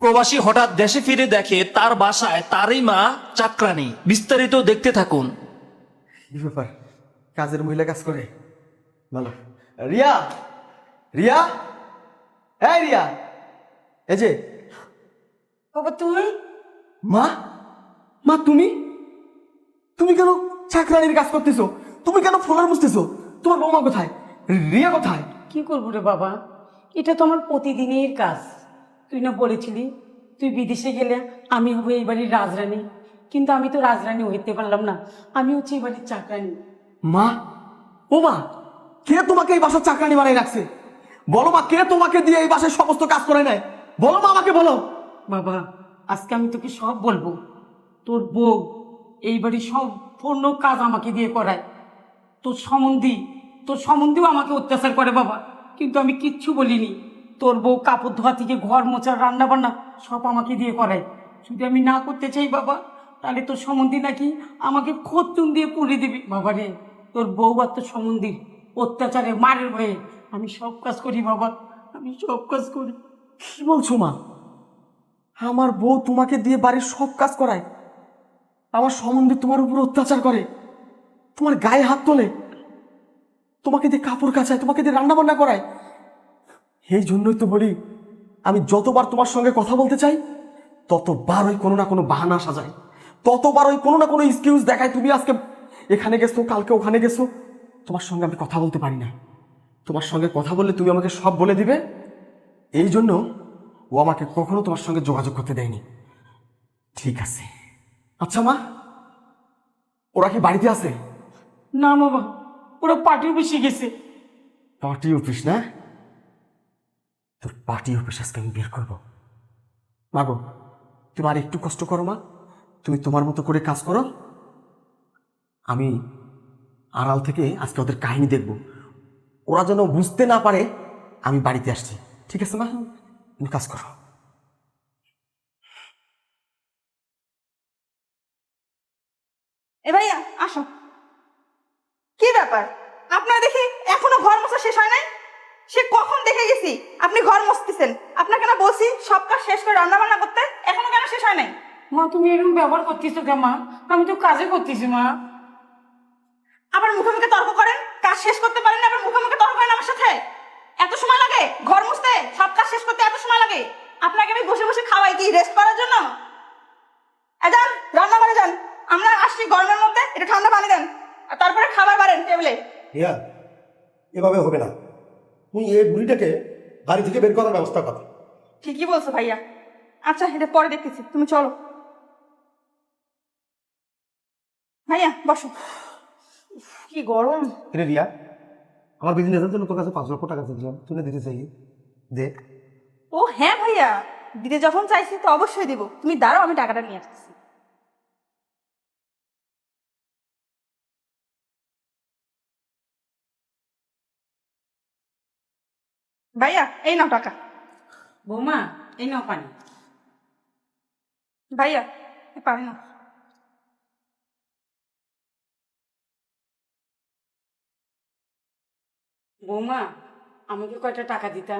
প্রবাসী হঠাৎ দেশে ফিরে দেখে তার বাসায় তারই মা চাকরানী। বিস্তারিত দেখতে থাকুন। কি ব্যাপার, কাজের মহিলা কাজ করে? ভালো। রিয়া, রিয়া, এই রিয়া, এই যে বাবা তুই মা। মা তুমি তুমি কেন চাকরানির কাজ করতেছো? তুমি কেন ফ্লোর মুছতেছো? তোমার বৌমা কোথায়? রিয়া কোথায়? কি করবো রে বাবা, এটা তো আমার প্রতিদিনের কাজ। তুই না বলেছিলি তুই বিদেশে গেলে আমি হবো এই বাড়ির রাজরানী, কিন্তু আমি তো রাজরানী হইতে পারলাম না, আমি হচ্ছে এই বাড়ির চাকরানী। মা, ও মা, কে তোমাকে এই বাসার চাকরানি বানাই রাখছে? বলো মা, কে তোমাকে দিয়ে এই বাসায় সমস্ত কাজ করে নেয়? বলো মা, আমাকে বলো। বাবা আজকে আমি তোকে সব বলবো। তোর বউ এই বাড়ির সম্পূর্ণ কাজ আমাকে দিয়ে করায়। তোর সম্বন্ধীও আমাকে অত্যাচার করে বাবা, কিন্তু আমি কিচ্ছু বলিনি। তোর বউ কাপড় ধোয়া থেকে ঘর মোছা রান্না বান্না সব আমাকে দিয়ে করায়। যদি আমি না করতে চাই বাবা, তাহলে তোর সম্বন্ধী নাকি আমাকে খোঁচুন দিয়ে পুড়ে দিবি। বাবা রে, তোর বউ আর তোর সম্বন্ধীর অত্যাচারে মারের ভয়ে আমি সব কাজ করি বাবা, আমি সব কাজ করি। কি বলছো মা? আমার বউ তোমাকে দিয়ে বাড়ির সব কাজ করায়, আমার সম্বন্ধে তোমার উপর অত্যাচার করে, তোমার গায়ে হাত তোলে, তোমাকে দিয়ে কাপড় কাচায়, তোমাকে দিয়ে রান্না বান্না করায়। এই জন্যই তো বলি, আমি যতবার তোমার সঙ্গে কথা বলতে চাই ততবারই কোনো না কোনো বাহানা সাজায়, ততবারই কোনো না কোনো এক্সকিউজ দেখায়। তুমি আজকে এখানে গেছো, কালকে ওখানে গেছো, তোমার সঙ্গে আমি কথা বলতে পারি না। তোমার সঙ্গে কথা বললে তুমি আমাকে সব বলে দিবে, এই জন্য ও আমাকে কখনো তোমার সঙ্গে যোগাযোগ করতে দেয়নি। ঠিক আছে, আচ্ছা মা, ওরা কি বাড়িতে আছে? না বাবা, ওরা পার্টি বসে গেছে। পার্টি অফিস না? তোর পার্টি অফিস আজকে আমি বের করবো। মাগো, তুমি আর একটু কষ্ট করো মা, তুমি তোমার মতো করে কাজ করো। আমি আড়াল থেকে আজকে ওদের কাহিনী দেখব, ওরা যেন বুঝতে না পারে আমি বাড়িতে আসছি। ঠিক আছে মা, তুমি কাজ করো। এ ভাইয়া আসো। কি ব্যাপার, আপনার দেখি এখনো ঘর মোছা শেষ হয় নাই? সে কখন দেখে গেছি আপনি ঘর মুছতেছেন। আপনাকে না বলছি সব কাজ শেষ করে রান্না বান্না করতে, এখনো কেন শেষ হয় নাই? মা তুমি এরকম ব্যবহার করতেছো কেন মা? আমি তো কাজে করতেছি মা। আবার মুখে মুখে তর্ক করেন, কাজ শেষ করতে পারেন না, আবার মুখে মুখে তর্ক করেন আমার সাথে। এত সময় লাগে ঘর মুছতে, সব কাজ শেষ করতে এত সময় লাগে? আপনাকে আমি বসে বসে খাওয়াই কি রেস্ট করার জন্য? যান রান্না করে যান, আমরা আসছি গরমের মধ্যে, এটা ঠান্ডা পানি দেন আর তারপরে খাবার বাড়েন টেবিলে। রিয়া, এভাবে হবে না। তুমি এই বুড়িটাকে বাড়ি থেকে বের করার ব্যবস্থা করো। ঠিকই বলছো ভাইয়া। আচ্ছা এটা পরে দেখতেছি, তুমি চলো। ভাইয়া বসো। উফ, কি গরম। রে রিয়া, আমার বিজনেসের জন্য তোর কাছে 5 লক্ষ টাকা চাইছিলাম, তুই দিতে চাই দে। ও হ্যাঁ ভাইয়া, দিতে যখন চাইছি তো অবশ্যই দিব। তুমি দাঁড়াও, আমি টাকাটা নিয়ে আসতেছি। ভাইয়া এই নাও টাকা। বৌমা এই নাও পানি। ভাইয়া এই পানি নাও। বৌমা আমাকে কয়টা টাকা দিতা?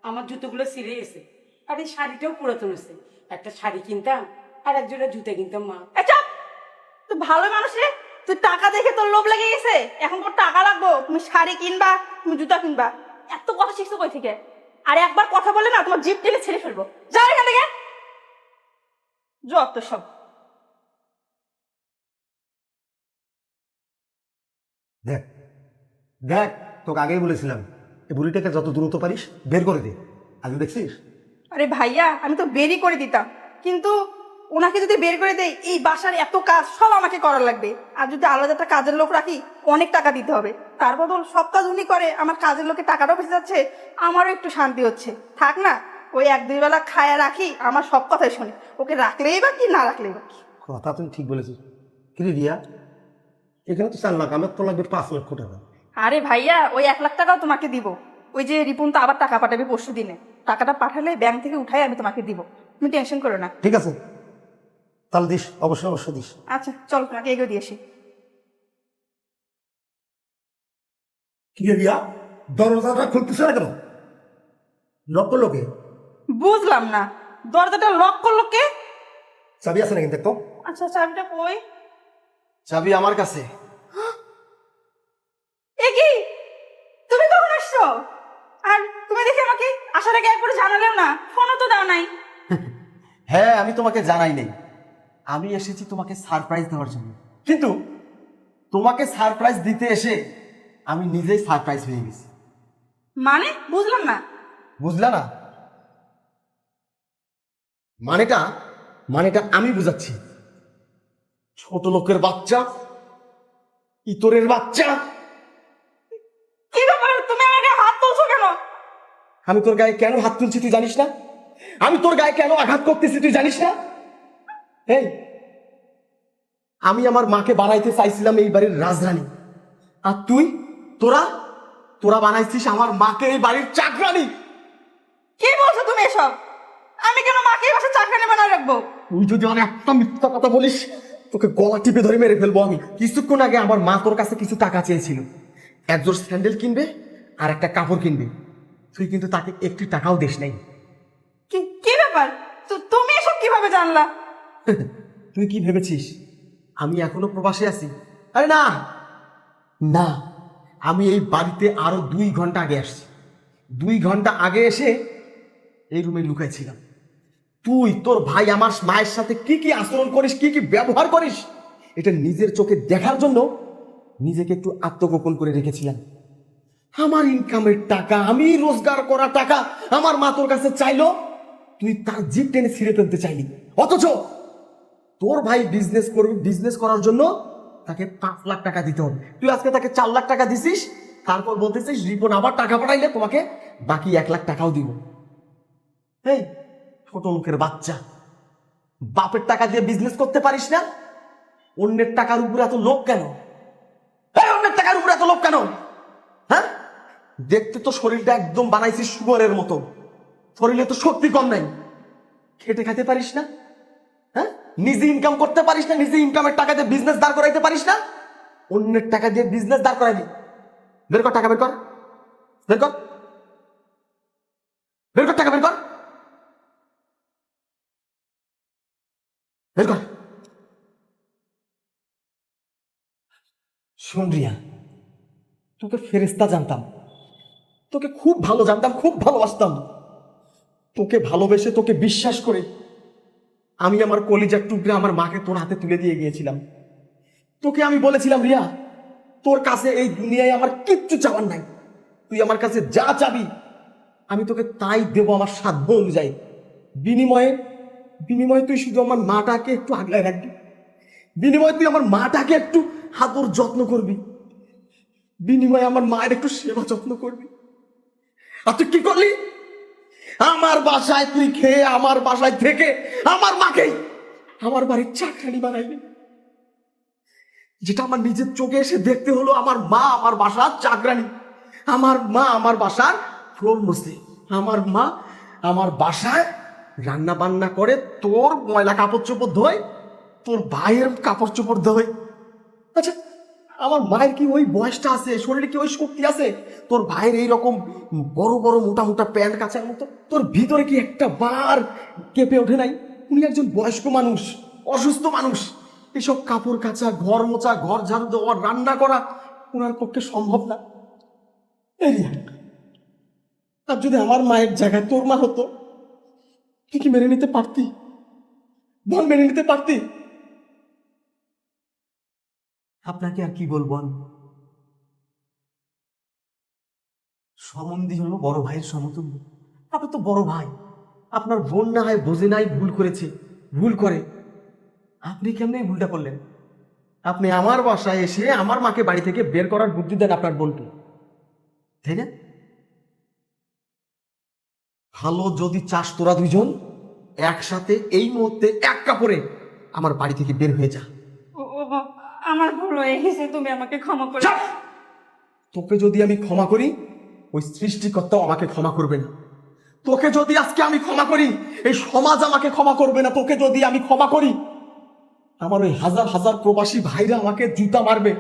আমার জুতোগুলো ছিঁড়ে গেছে, আর এই শাড়িটাও পুরাতন হয়েছে। একটা শাড়ি কিনতাম আর এক জোড়া জুতো কিনতাম মা। এই চুপ! তুই ভালো মানুষ রে, তুই টাকা দেখে তোর লোভ লেগে গেছে, এখন তোর টাকা লাগবো, তুমি শাড়ি কিনবা, তুমি জুতা কিনবা। এত কথা শিখছো কই থেকে? আর একবার কথা বলে না তোমার জিভ টেনে ছেড়ে ফেলবো। যাও এখান থেকে, যত সব। দেখ দেখ, তোকে আগেই বলেছিলাম এই বুড়িটাকে যত দ্রুত পারিস বের করে দে। আগে দেখছিস? আরে ভাইয়া আমি তো বেরই করে দিতাম, কিন্তু ওনাকে যদি বের করে দেই এই বাসার এত কাজ সব আমাকে করার লাগবে। আর যদি আলাদা একটা কাজের লোক রাখি অনেক টাকা দিতে হবে, তার বদল সব কাজ উনি করে, আমার কাজের লোকের টাকাটাও বেঁচে যাচ্ছে, আমারও একটু শান্তি হচ্ছে। থাক না, ওই 1-2 বেলা খায়া রাখি, আমার সব কথাই শুনি। ওকে রাখলেই বা কি, না রাখলেই বা কি। কথা তুমি ঠিক বলেছিস। কিন্তু রিয়া, এখানে তো 4 লাখ, আমার তো লাগবে 5 লক্ষ টাকা। আরে ভাইয়া ওই 1 লাখ টাকাও তোমাকে দিব। ওই যে রিপুন তো আবার টাকা পাঠাবে পরশু দিনে, টাকাটা পাঠালে ব্যাংক থেকে উঠাই আমি তোমাকে দিব, তুমি টেনশন করো না। ঠিক আছে, তাহলে দিস, অবশ্যই অবশ্যই দিস। আচ্ছা চলো তোমাকে এগিয়ে দিয়ে আসি। কি রে রিয়া, দরজাটা খুলতেছে না কেন? লক্ষ লোকে বুঝলাম না, দরজাটা লক করলো কে? চাবি আছে না কিন্তু দেখতো? আচ্ছা চাবিটা কই? চাবি আমার কাছে। এ কি, তুমি কখন আসছো? আর তুমি দেখি আমাকে আসার আগে একবার জানালেও না, ফোনও তো দাও নাই। হ্যাঁ, আমি তোমাকে জানাই নেই, আমি এসেছি তোমাকে সারপ্রাইজ দেওয়ার জন্য। কিন্তু তোমাকে সারপ্রাইজ দিতে এসে আমি নিজেই সারপ্রাইজ হয়ে গেছি। মানে বুঝলাম না। বুঝলা না? মানেটা মানেটা আমি বুঝাচ্ছি। ছোট লোকের বাচ্চা, ইতরের বাচ্চা, কি ব্যাপার, তুমি আমাকে হাত তুলছো কেন? আমি তোর গায়ে কেন হাত তুলছি তুই জানিস না? আমি তোর গায়ে কেন আঘাত করতেছি তুই জানিস না? এই, আমি আমার মাকে বানাইতে চাইছিলাম এই বাড়ির রাজরানী, আর তুই তোরা তোরা বানাইছিস আমার মাকে এই বাড়ির চাকরানী। কি বলছো তুমি এসব? আমি কেন মাকে এই বাসায় চাকরানি বানায় রাখবো? তুই যদি আমার একটা মিথ্যা কথা বলিস তোকে গলা টিপে ধরে মেরে ফেলবো আমি। কিছুক্ষণ আগে আমার মা তোর কাছে কিছু টাকা চেয়েছিল, একজোড় স্যান্ডেল কিনবে আর একটা কাপড় কিনবে, তুই কিন্তু তাকে একটি টাকাও দিস নাই। কি কি ব্যাপার, তুমি এসব কিভাবে জানলা? তুই কি ভেবেছিস আমি এখনো প্রবাসে আছি? আরে না না, আমি এই বাড়িতে আরো 2 ঘন্টা আগে আসছি। 2 ঘন্টা আগে এসে এই রুমে লুকাইছিলাম। তুই তোর ভাই আমার মায়ের সাথে কি কি আচরণ করিস, কি কি ব্যবহার করিস, এটা নিজের চোখে দেখার জন্য নিজেকে একটু আত্মগোপন করে রেখেছিলাম। আমার ইনকামের টাকা, আমি রোজগার করা টাকা আমার মা তোর কাছে চাইলো, তুই তার জিপ টেনে ছিঁড়ে ফেলতে চাইলি। অথচ তোর ভাই বিজনেস করবে, বিজনেস করার জন্য তাকে 5 লাখ টাকা দিতে হবে, তুই আজকে তাকে 4 লাখ টাকা দিছিস, তারপর বলতেছিস রিপন আবার টাকা পাঠাইলে তোমাকে বাকি 1 লাখ টাকাও দিব। এই ছোট লোকের বাচ্চা, বাপের টাকা দিয়ে বিজনেস করতে পারিস না? অন্যের টাকার উপরে এত লোভ কেন? অন্যের টাকার উপরে এত লোভ কেন? হ্যাঁ, দেখতে তো শরীরটা একদম বানাইছিস শুয়ারের মতো, শরীরে তো শক্তি কম নাই। খেটে খাইতে পারিস না? হ্যাঁ, নিজে ইনকাম করতে পারিস না? নিজে ইনকামের টাকা দিয়ে বিজনেস দাঁড় করাইতে পারিস না? অন্যের টাকা দিয়ে বিজনেস দাঁড় করাইবি। বের কর টাকা, বের কর, বের কর, বের কর টাকা, বের কর, বের কর। শোন রিয়া, তোকে ফেরেস্তা জানতাম, তোকে খুব ভালো জানতাম, খুব ভালোবাসতাম। তোকে ভালোবেসে, তোকে বিশ্বাস করে আমি আমার কলিজার টুকরা আমার মাকে তোর হাতে তুলে দিয়ে গিয়েছিলাম। তোকে আমি বলেছিলাম রিয়া, তোর কাছে এই দুনিয়ায় আমার কিচ্ছু চাওয়ার নাই, তুই আমার কাছে যা চাবি আমি তোকে তাই দেবো আমার সাধ্য অনুযায়ী। বিনিময়ে বিনিময়ে তুই শুধু আমার মাটাকে একটু আগলায় রাখবি, বিনিময়ে তুই আমার মাটাকে একটু আদর যত্ন করবি, বিনিময়ে আমার মায়ের একটু সেবা যত্ন করবি। আর তুই কি করলি? আমার বাসায় তুই খেয়ে, আমার বাসায় থেকে আমার মাকেই আমার বাড়ির চাকরানি বানাইলি। যেটা আমার নিজের চোখে এসে দেখতে হলো, আমার মা আমার বাসার চাকরানি, আমার মা আমার বাসার ফ্লোর মুছে, আমার মা আমার বাসায় রান্না বান্না করে, তোর ময়লা কাপড় চোপড় ধোয়, তোর ভাইয়ের কাপড় চোপড় ধোয়। আচ্ছা, আমার মায়ের কি ওই বয়সটা আছে, শরীরে কি ওই শক্তি আছে তোর ভাইয়ের এইরকম বড় বড় মোটা মোটা প্যান্ট কাচার মতো? তোর ভিতরে কি একটা বার কেঁপে ওঠে নাই? উনি একজন বয়স্ক মানুষ, অসুস্থ মানুষ, এসব কাপড় কাচা, ঘর মোছা, ঘর ঝাড়ু দেওয়া, রান্না করা ওনার পক্ষে সম্ভব না। আর যদি আমার মায়ের জায়গায় তোর মা হতো, তুই কি মেনে নিতে পারতি? বল, মেনে নিতে পারতি? আপনাকে আর কি বলবো আমি, সমন্ধি হলো বড় ভাইয়ের সমতুল্য। আপনি তো বড় ভাই, আপনার বোন না হয় বোঝে নাই, ভুল করেছে, ভুল করে, আপনি কেমনে এই ভুলটা করলেন? আপনি আমার বাসায় এসে আমার মাকে বাড়ি থেকে বের করার বুদ্ধি দেন আপনার বোনকে, তাই না? ভালো যদি চাস তোরা দুইজন একসাথে এই মুহূর্তে এক কাপড়ে আমার বাড়ি থেকে বের হয়ে যা। আমার ভুল হয়ে গেছে, তুমি আমাকে ক্ষমা করে চুপ! তোকে যদি আমি ক্ষমা করি, ওই সৃষ্টিকর্তাও আমাকে ক্ষমা করবে না। তোকে যদি আজকে আমি ক্ষমা করি, এই সমাজ আমাকে ক্ষমা করবে না। তোকে যদি আমি ক্ষমা করি, আমার ওই হাজার হাজার প্রবাসী ভাইরা আমাকে জুতা মারবে,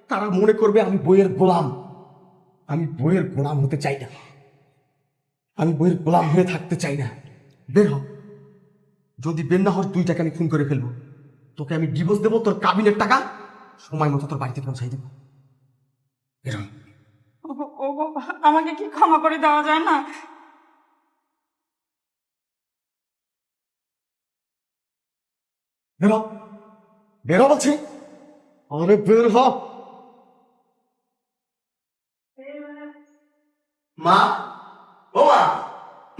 তারা মনে করবে আমি বইয়ের গোলাম। আমি বইয়ের গোলাম হতে চাই না, আমি বইয়ের গোলাম হয়ে থাকতে চাই না। বের হ, যদি বের না হস 2 টাকা আমি খুন করে ফেলবো। তোকে আমি ডিভোর্স দেবো, তোর কাবিনের টাকা সময় মতো তোর বাড়িতে পৌঁছাই দেবো। এরকম ও বাবা, আমাকে কি ক্ষমা করে দেওয়া যায় না? বেরো, বেরো বলছি, আরে বের হ। মা, ও মা,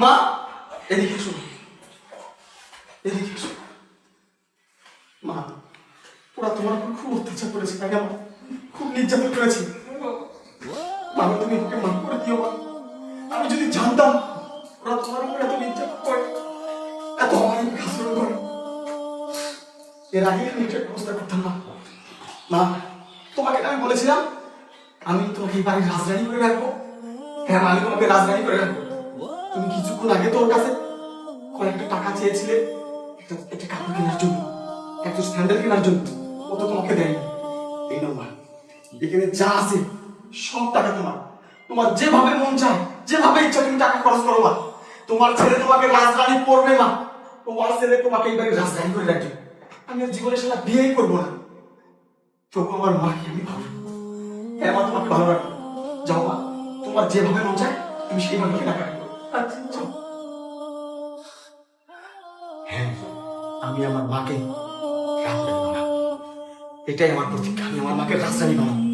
মা, এদিকে এসো, এদিকে এসো। মা, ওরা তোমার উপর খুব অত্যাচার করেছে, তাই না? খুব নির্যাতন করেছে। মা, তুমি ওকে মাফ করে দিও মা। আমি যদি জানতাম ওরা তোমার উপর এত নির্যাতন করে, এত অনেক আচরণ করে, এর আগে আমি এটা ব্যবস্থা করতাম না। মা, তোমাকে আমি বলেছিলাম আমি তোমাকে এই বাড়ির রাজরানী করে রাখবো। হ্যাঁ মা, আমি তোমাকে রাজরানী করে রাখবো। তুমি কিছুক্ষণ আগে তোর কাছে কয়েকটা টাকা চেয়েছিলে একটা কাপড় কেনার জন্য, একটা স্যান্ডেল কেনার জন্য। ও তো তোমাকে দেয়নি। এই নাও মা, এখানে যা আছে সব টাকা তোমার। তোমার যেভাবে মন চায়, যেভাবে ইচ্ছা তুমি টাকা খরচ করো মা। তোমার ছেলে তোমাকে রাজরানী করবে মা। তোমার ছেলে তোমাকে এই বাড়ির রাজরানী করে রাখবে। আমি আর জীবনে সেটা বিয়েই করবো না। তবু আমার মাকে আমি ভালো রাখবো। হ্যাঁ মা, তোমাকে ভালো রাখবো। যাও মা, তোমার যেভাবে মন চায় তুমি সেইভাবে কেনাকাটা করো। আচ্ছা যাও। হ্যাঁ, আমি আমার মাকে রাখবো না। এটাই আমার প্রতিজ্ঞা, আমি আমার মাকে রাজরানী বানাবো।